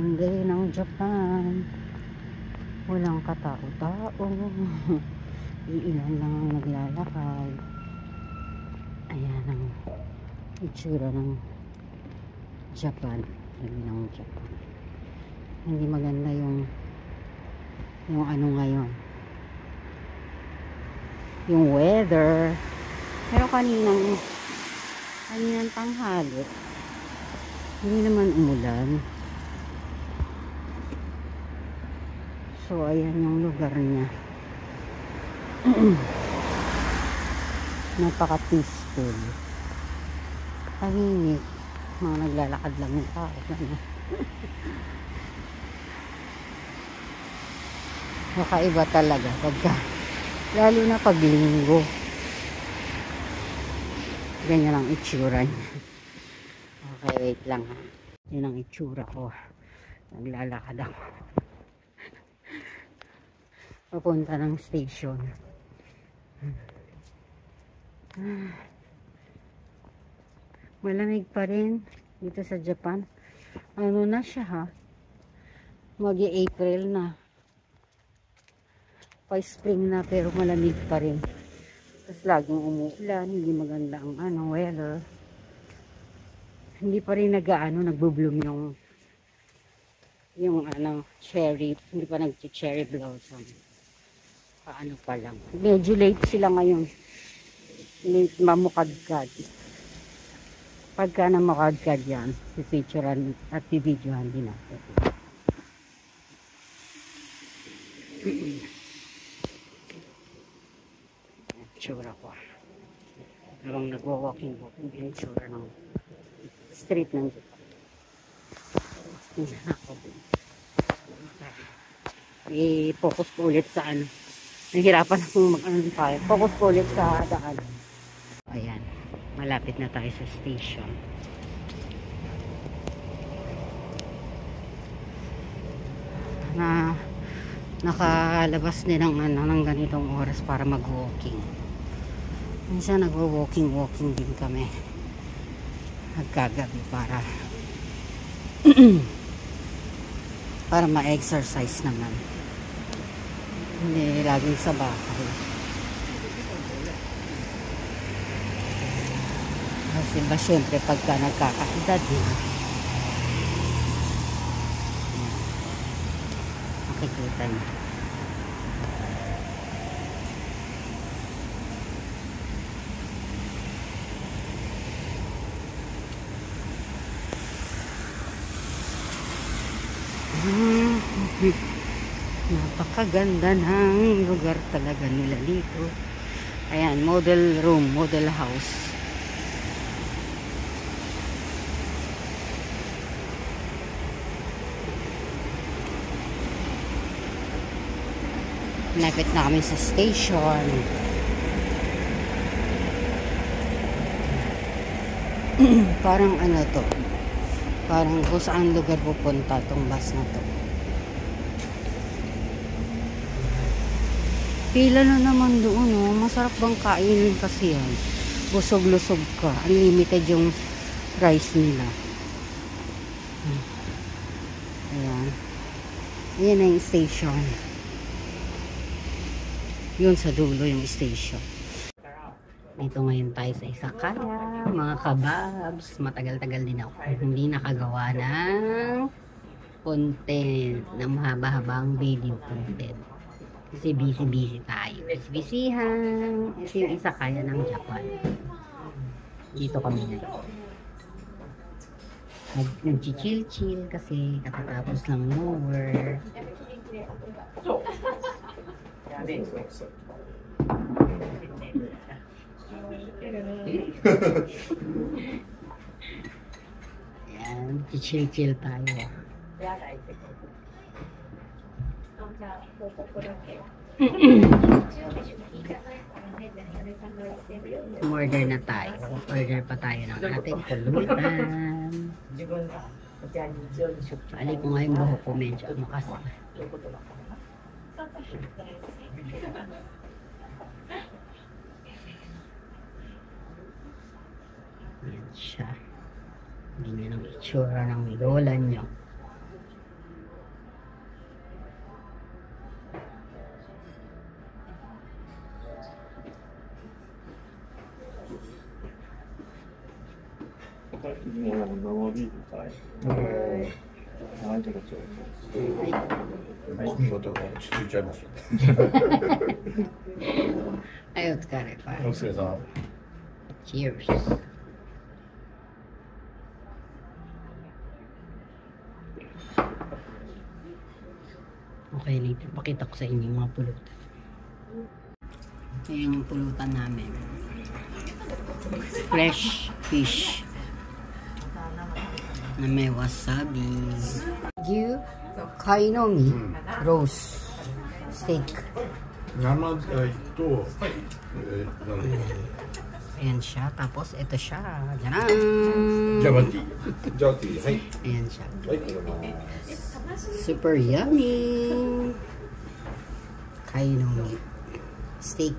Monday ng Japan. Walang katao-tao. Iilan lang ang naglalakad. Ayan ang itsura ng Japan. Sabi ng Japan. Hindi maganda yung ano ngayon. Yung weather. Pero kaninang tanghali, hindi naman umulan. So, ayan yung lugar niya. Napaka-peaceful. Tahimik. Mga naglalakad lang yung tao. Kakaiba talaga. Lalo na pag linggo. Ganyan ang itsura niya. Okay, wait lang ha. Yan ang itsura ko. Naglalakad ako. Papunta ng station. Malamig pa rin dito sa Japan. Ano na siya ha? Magi-April na. Pa-spring na pero malamig pa rin. Tapos laging umuulan. Hindi maganda ang weather. Hindi pa rin nagbo-bloom yung cherry. Hindi pa nag-cherry blossom. Paano pa lang. Medyo late sila ngayon. Late mamukadkad. Pagka na makadkad yan, pipicturean at bibidyohan din natin. Tsura ko. Habang nagwa-walking yung tsura ng street ng Japan. Tingnan ako. I-focus ko ulit sa ano. Nahirapan akong mag-ano tayo. Focus ko ulit sa daan. Ayan. Malapit na tayo sa station. Nakalabas din ng ganitong oras para mag-walking. Minsan nag-walking din kami. Nagkagabi para para ma-exercise naman. Hindi laging sa bahay. Kasi ba syempre pagka nagkakaedad makikita niyo. Napakaganda ng lugar talaga nila dito. Ayan, model room, model house. Napit na kami sa station. Parang ano to? Parang kung saan lugar pupunta tong bus na to. Pila na naman doon, oh. Masarap bang kainin kasi yan? Busog-lusog ka. Unlimited yung rice nila. Ayan. Ayan na yung station. Yun sa dulo yung station. Dito ngayon tayo sa Izakaya. Mga kababs. Matagal-tagal din ako. Hindi nakagawa ng content. Na mahaba-habang daily content. Kasi busy tayo. Busy-busyhan. Ito yung Izakaya ng Japan. Dito kami ngayon. Nag-chill-chill kasi katatapos lang over. Ayan, chill tayo. Order na tayo. Order pa tayo ng ating pulutan. Alay ko nga yung buhok ko medyo makasa. Yan siya. Ganyan ang itsura ng lola nyo. はいとかちょうど。はい。髪型が落ち着いちゃいました。はい、お疲れ。お疲れさん。Cheers. Okay, later. Pakita ko sa inyo yung mga pulutan. Ayan yung pulutan namin. Fresh fish na may wasabi. Gyu kainomi roast steak. Nama ito. Ayan siya. Tapos ito siya. Jaran! Jawati. Jawati. Hai. Ayan siya. Hai. Super yummy! Kainomi steak.